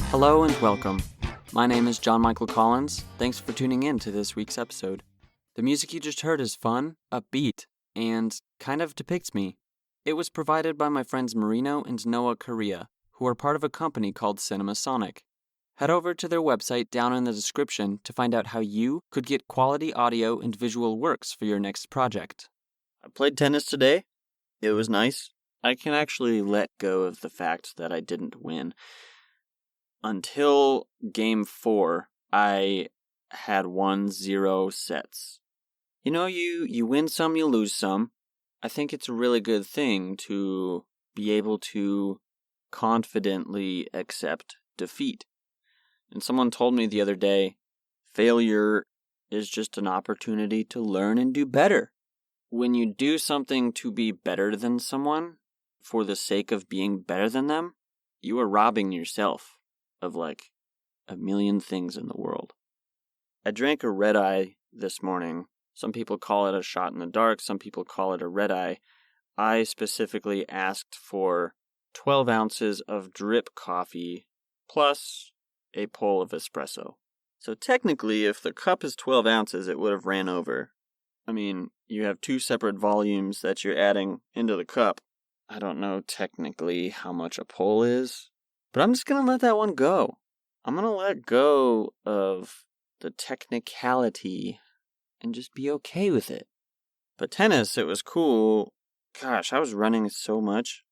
Hello and welcome. My name is John Michael Collins. Thanks for tuning in to this week's episode. The music you just heard is fun, upbeat, and kind of depicts me. It was provided by my friends Marino and Noah Correa, who are part of a company called CinemaSonic. Head over to their website down in the description to find out how you could get quality audio and visual works for your next project. I played tennis today. It was nice. I can actually let go of the fact that I didn't win. Until Game 4, I had 1-0 sets. You know, you win some, you lose some. I think it's a really good thing to be able to confidently accept defeat. And someone told me the other day, failure is just an opportunity to learn and do better. When you do something to be better than someone, for the sake of being better than them, you are robbing yourself of like a million things in the world. I drank a red eye this morning. Some people call it a shot in the dark. Some people call it a red eye. I specifically asked for 12 ounces of drip coffee plus a pull of espresso. So technically, if the cup is 12 ounces, it would have ran over. I mean, you have two separate volumes that you're adding into the cup. I don't know technically how much a pull is, but I'm just going to let that one go. I'm going to let go of the technicality and just be okay with it. But tennis, it was cool. Gosh, I was running so much.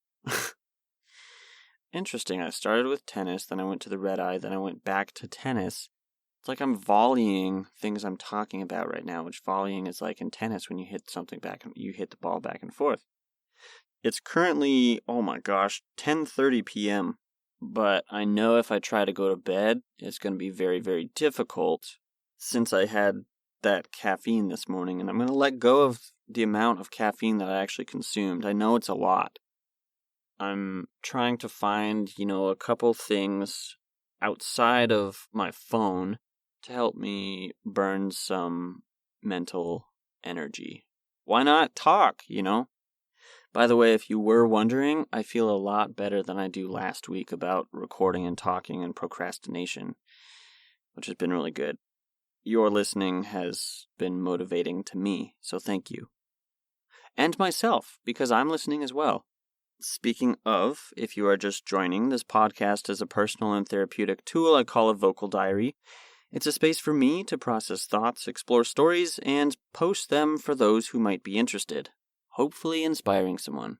Interesting. I started with tennis, then I went to the red eye, then I went back to tennis. It's like I'm volleying things I'm talking about right now, which volleying is like in tennis when you hit something back and you hit the ball back and forth. It's currently, 10:30 p.m., but I know if I try to go to bed, it's going to be very, very difficult since I had that caffeine this morning, and I'm going to let go of the amount of caffeine that I actually consumed. I know it's a lot. I'm trying to find, a couple things outside of my phone to help me burn some mental energy. Why not talk, By the way, if you were wondering, I feel a lot better than I do last week about recording and talking and procrastination, which has been really good. Your listening has been motivating to me, so thank you. And myself, because I'm listening as well. Speaking of, if you are just joining, this podcast is a personal and therapeutic tool I call a vocal diary. It's a space for me to process thoughts, explore stories, and post them for those who might be interested, hopefully inspiring someone.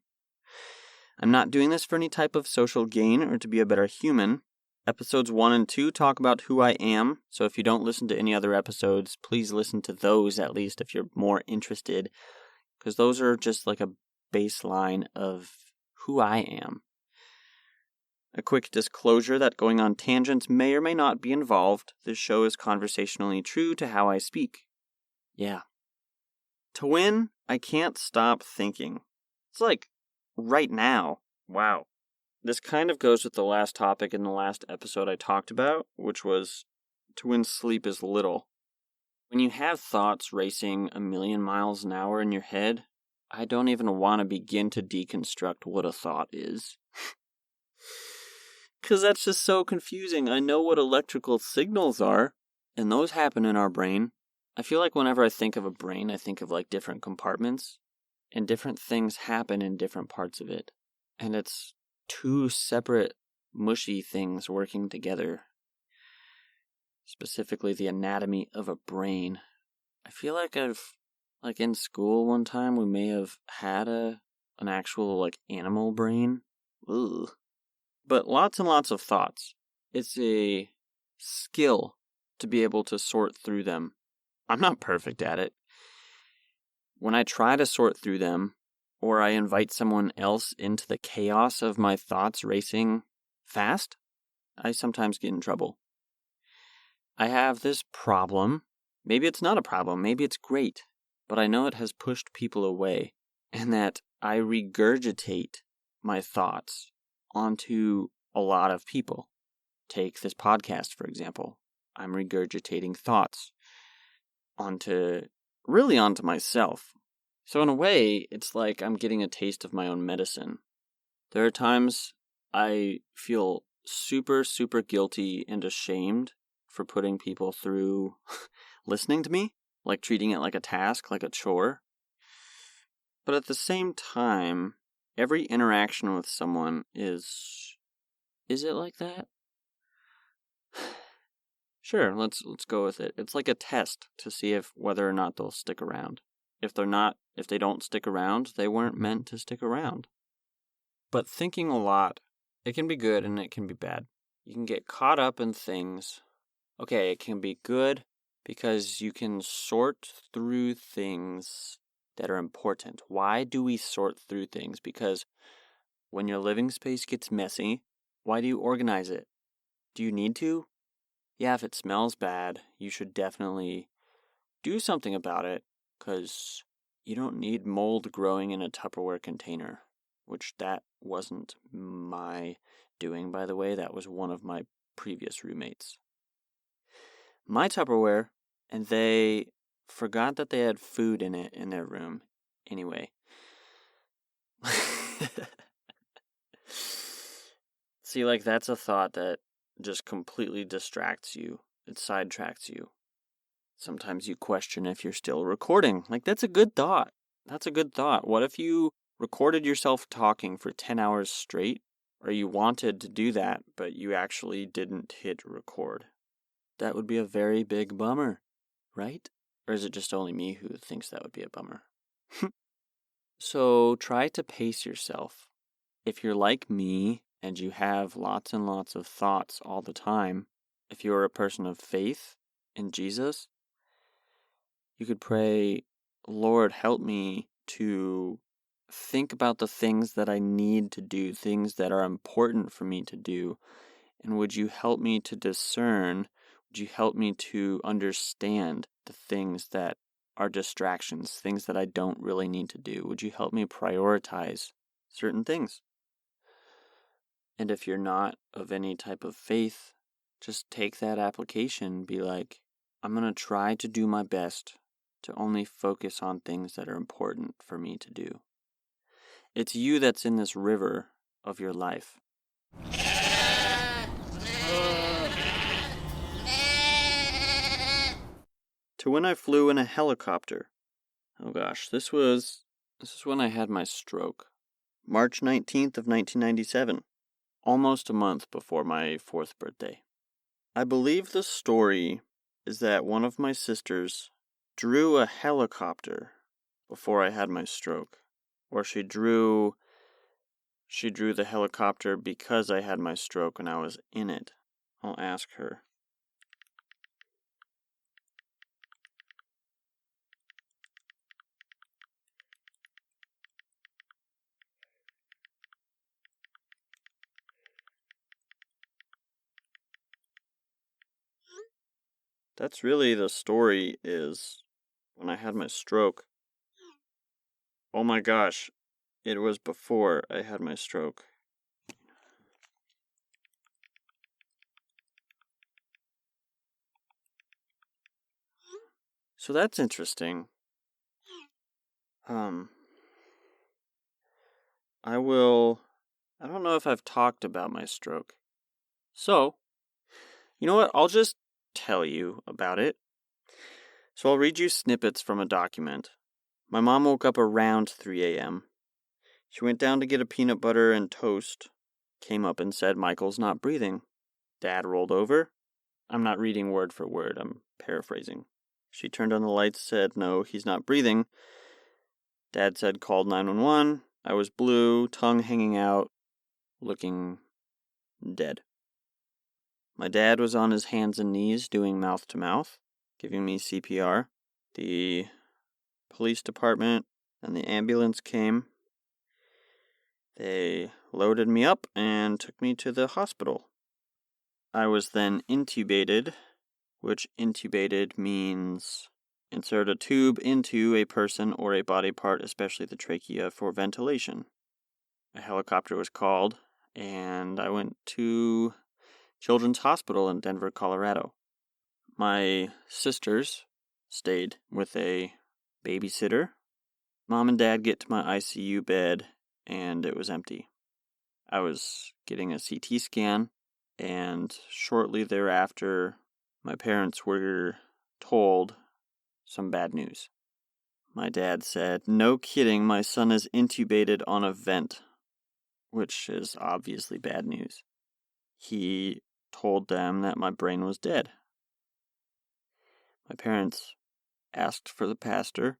I'm not doing this for any type of social gain or to be a better human. Episodes 1 and 2 talk about who I am, so if you don't listen to any other episodes, please listen to those at least if you're more interested, because those are just like a baseline of who I am. A quick disclosure that going on tangents may or may not be involved. This show is conversationally true to how I speak. Yeah. To win, I can't stop thinking. It's like, right now. Wow. This kind of goes with the last topic in the last episode I talked about, which was to win sleep is little. When you have thoughts racing 1,000,000 miles an hour in your head, I don't even want to begin to deconstruct what a thought is. Because that's just so confusing. I know what electrical signals are, and those happen in our brain. I feel like whenever I think of a brain, I think of like different compartments, and different things happen in different parts of it. And it's two separate mushy things working together. Specifically the anatomy of a brain. I feel like in school one time we may have had an actual animal brain. Ugh. But lots and lots of thoughts. It's a skill to be able to sort through them. I'm not perfect at it. When I try to sort through them, or I invite someone else into the chaos of my thoughts racing fast, I sometimes get in trouble. I have this problem. Maybe it's not a problem. Maybe it's great. But I know it has pushed people away, and that I regurgitate my thoughts onto a lot of people. Take this podcast, for example. I'm regurgitating thoughts onto myself. So in a way, it's like I'm getting a taste of my own medicine. There are times I feel super, super guilty and ashamed for putting people through listening to me, like treating it like a task, like a chore. But at the same time, every interaction with someone is it like that? Sure, let's go with it. It's like a test to see if whether or not they'll stick around. If they don't stick around, they weren't meant to stick around. But thinking a lot, it can be good and it can be bad. You can get caught up in things. Okay, it can be good because you can sort through things that are important. Why do we sort through things? Because when your living space gets messy, why do you organize it? Do you need to? Yeah, if it smells bad, you should definitely do something about it, because you don't need mold growing in a Tupperware container, which that wasn't my doing, by the way. That was one of my previous roommates. My Tupperware, and they forgot that they had food in it in their room. Anyway. See, like, that's a thought that just completely distracts you. It sidetracks you. Sometimes you question if you're still recording. Like, that's a good thought. That's a good thought. What if you recorded yourself talking for 10 hours straight, or you wanted to do that, but you actually didn't hit record? That would be a very big bummer, right? Or is it just only me who thinks that would be a bummer? So try to pace yourself. If you're like me and you have lots and lots of thoughts all the time, if you're a person of faith in Jesus, you could pray, Lord, help me to think about the things that I need to do, things that are important for me to do. And would you help me to discern? Would you help me to understand the things that are distractions, things that I don't really need to do? Would you help me prioritize certain things? And if you're not of any type of faith, just take that application, be like, I'm going to try to do my best to only focus on things that are important for me to do. It's you that's in this river of your life. To when I flew in a helicopter. Oh gosh, this is when I had my stroke. March 19th of 1997. Almost a month before my 4th birthday. I believe the story is that one of my sisters drew a helicopter before I had my stroke. Or she drew the helicopter because I had my stroke and I was in it. I'll ask her. That's really the story, is when I had my stroke. Oh my gosh, it was before I had my stroke. So that's interesting. I don't know if I've talked about my stroke. So, you know what? I'll just tell you about it. So I'll read you snippets from a document. My mom woke up around 3 a.m. She went down to get a peanut butter and toast, came up and said, Michael's not breathing. Dad rolled over. I'm not reading word for word, I'm paraphrasing. She turned on the lights, said, no, he's not breathing. Dad said, called 911. I was blue, tongue hanging out, looking dead. My dad was on his hands and knees doing mouth to mouth, giving me CPR. The police department and the ambulance came. They loaded me up and took me to the hospital. I was then intubated, which intubated means insert a tube into a person or a body part, especially the trachea, for ventilation. A helicopter was called, and I went to Children's Hospital in Denver, Colorado. My sisters stayed with a babysitter. Mom and Dad get to my ICU bed, and it was empty. I was getting a CT scan, And shortly thereafter, my parents were told some bad news. My dad said, "No kidding, my son is intubated on a vent," which is obviously bad news. He told them that my brain was dead. My parents asked for the pastor.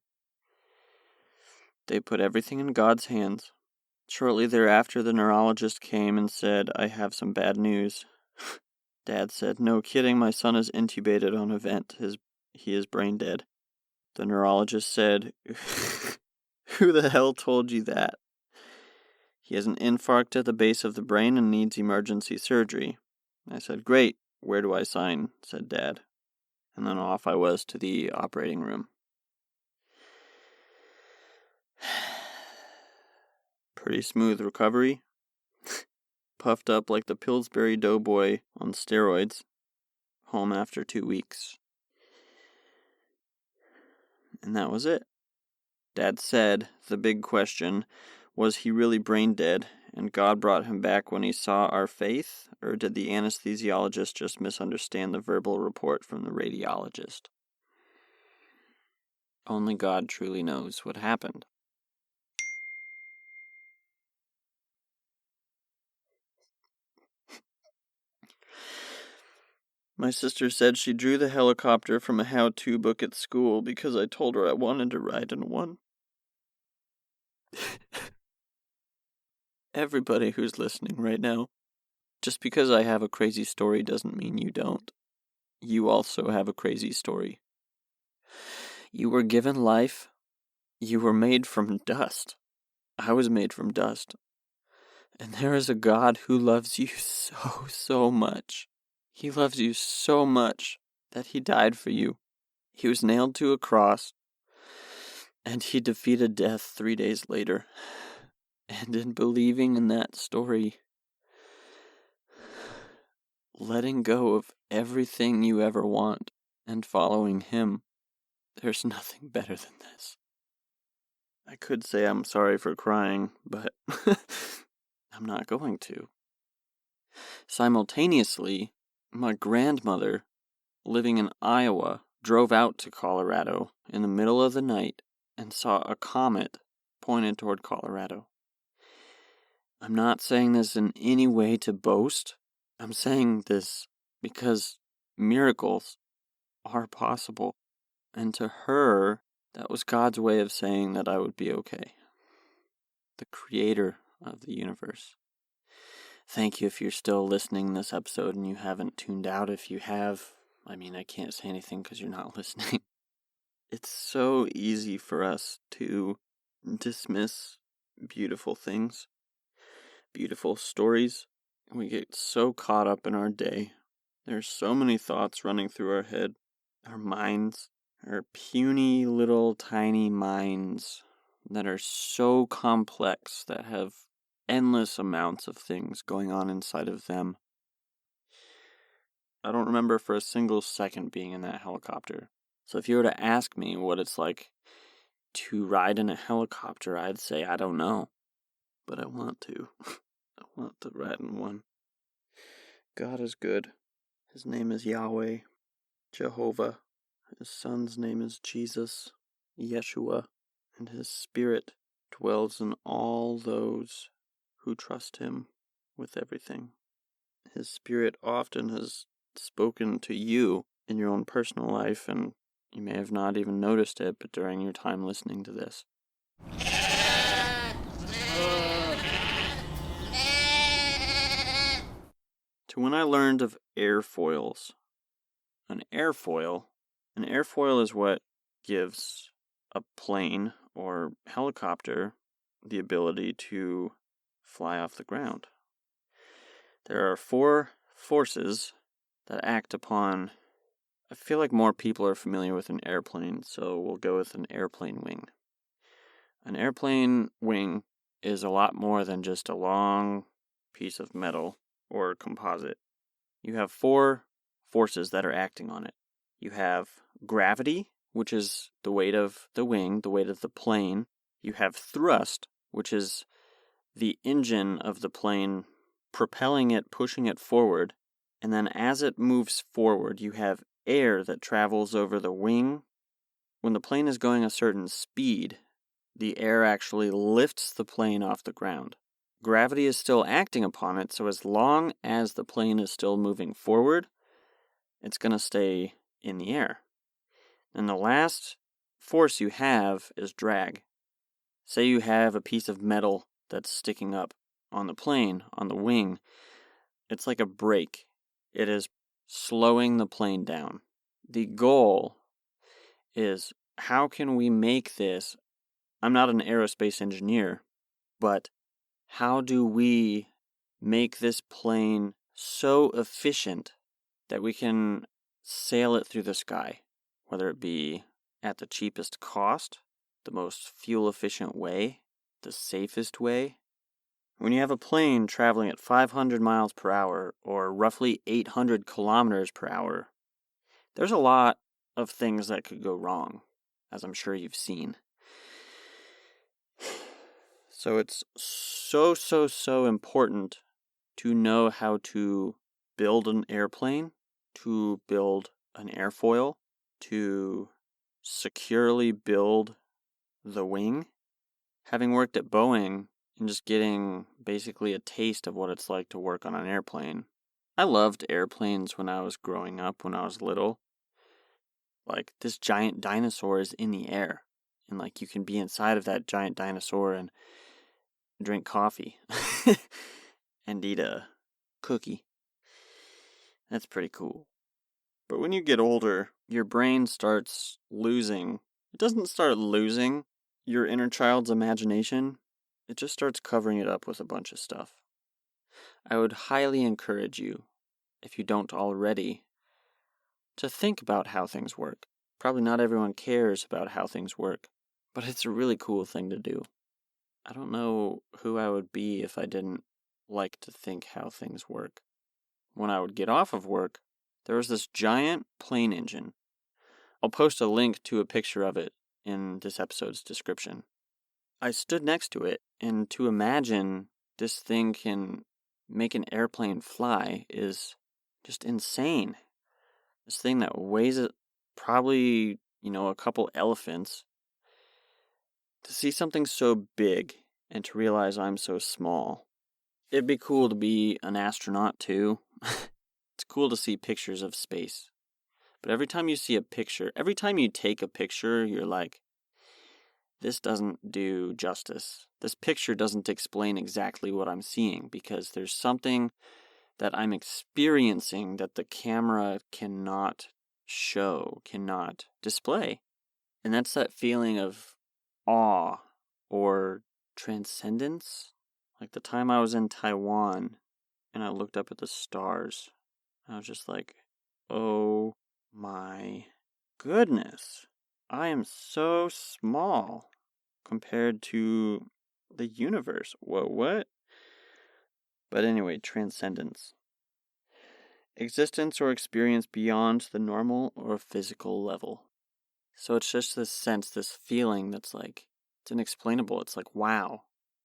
They put everything in God's hands. Shortly thereafter, the neurologist came and said, "I have some bad news." Dad said, "No kidding, my son is intubated on a vent. He is brain dead." The neurologist said, "Who the hell told you that?" "He has an infarct at the base of the brain and needs emergency surgery." I said, "Great, where do I sign?" said Dad. And then off I was to the operating room. Pretty smooth recovery. Puffed up like the Pillsbury Doughboy on steroids. Home after 2 weeks. And that was it. Dad said, the big question, was he really brain dead, and God brought him back when he saw our faith, or did the anesthesiologist just misunderstand the verbal report from the radiologist? Only God truly knows what happened. My sister said she drew the helicopter from a how-to book at school because I told her I wanted to ride in one. Everybody who's listening right now, just because I have a crazy story doesn't mean you don't. You also have a crazy story. You were given life. You were made from dust. I was made from dust. And there is a God who loves you so much. He loves you so much that he died for you. He was nailed to a cross, and he defeated death 3 days later. And in believing in that story, letting go of everything you ever want and following him, there's nothing better than this. I could say I'm sorry for crying, but I'm not going to. Simultaneously, my grandmother, living in Iowa, drove out to Colorado in the middle of the night and saw a comet pointed toward Colorado. I'm not saying this in any way to boast. I'm saying this because miracles are possible. And to her, that was God's way of saying that I would be okay. The creator of the universe. Thank you if you're still listening this episode and you haven't tuned out. If you have, I can't say anything because you're not listening. It's so easy for us to dismiss beautiful things, beautiful stories. We get so caught up in our day. There's so many thoughts running through our head, our minds, our puny little tiny minds that are so complex, that have endless amounts of things going on inside of them. I don't remember for a single second being in that helicopter. So if you were to ask me what it's like to ride in a helicopter, I'd say I don't know. But I want to. I want to ride in one. God is good. His name is Yahweh, Jehovah. His son's name is Jesus, Yeshua. And his spirit dwells in all those who trust him with everything. His spirit often has spoken to you in your own personal life, and you may have not even noticed it, but during your time listening to this. To when I learned of airfoils. An airfoil is what gives a plane or helicopter the ability to fly off the ground. There are 4 forces that act upon. I feel like more people are familiar with an airplane, so we'll go with an airplane wing. An airplane wing is a lot more than just a long piece of metal or composite. You have 4 forces that are acting on it. You have gravity, which is the weight of the wing, the weight of the plane. You have thrust, which is the engine of the plane propelling it, pushing it forward. And then as it moves forward, you have air that travels over the wing. When the plane is going a certain speed, the air actually lifts the plane off the ground. Gravity is still acting upon it, so as long as the plane is still moving forward, it's going to stay in the air. And the last force you have is drag. Say you have a piece of metal that's sticking up on the plane, on the wing. It's like a brake. It is slowing the plane down. The goal is, how can we make this? I'm not an aerospace engineer, but how do we make this plane so efficient that we can sail it through the sky, whether it be at the cheapest cost, the most fuel-efficient way, the safest way? When you have a plane traveling at 500 miles per hour, or roughly 800 kilometers per hour, there's a lot of things that could go wrong, as I'm sure you've seen. So it's so important to know how to build an airplane, to build an airfoil, to securely build the wing. Having worked at Boeing and just getting basically a taste of what it's like to work on an airplane. I loved airplanes when I was growing up, when I was little. Like, this giant dinosaur is in the air. And, like, you can be inside of that giant dinosaur and drink coffee and eat a cookie. That's pretty cool. But when you get older, your brain starts losing. It doesn't start losing your inner child's imagination. It just starts covering it up with a bunch of stuff. I would highly encourage you, if you don't already, to think about how things work. Probably not everyone cares about how things work, but it's a really cool thing to do. I don't know who I would be if I didn't like to think how things work. When I would get off of work, there was this giant plane engine. I'll post a link to a picture of it in this episode's description. I stood next to it, and to imagine this thing can make an airplane fly is just insane. This thing that weighs probably, a couple elephants. To see something so big and to realize I'm so small. It'd be cool to be an astronaut too. It's cool to see pictures of space. But every time you see a picture, every time you take a picture, you're like, this doesn't do justice. This picture doesn't explain exactly what I'm seeing, because there's something that I'm experiencing that the camera cannot show, cannot display. And that's that feeling of awe or transcendence. Like the time I was in Taiwan and I looked up at the stars, I was just like, oh my goodness. I am so small compared to the universe. Whoa, what? But anyway, transcendence. Existence or experience beyond the normal or physical level. So it's just this sense, this feeling that's like, it's inexplainable. It's like, wow,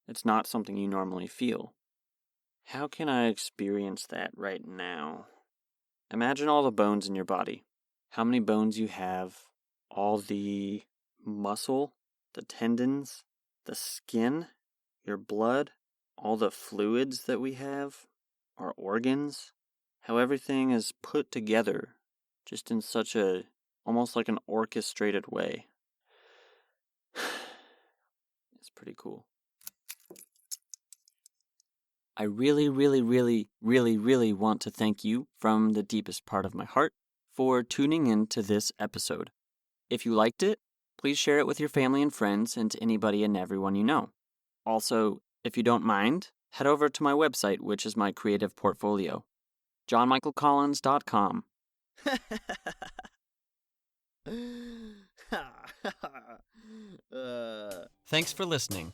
it's not something you normally feel. How can I experience that right now? Imagine all the bones in your body. How many bones you have, all the muscle, the tendons, the skin, your blood, all the fluids that we have, our organs, how everything is put together just in such a, almost like an orchestrated way. It's pretty cool. I really want to thank you from the deepest part of my heart for tuning in to this episode. If you liked it, please share it with your family and friends and to anybody and everyone you know. Also, if you don't mind, head over to my website, which is my creative portfolio, johnmichaelcollins.com. Thanks for listening.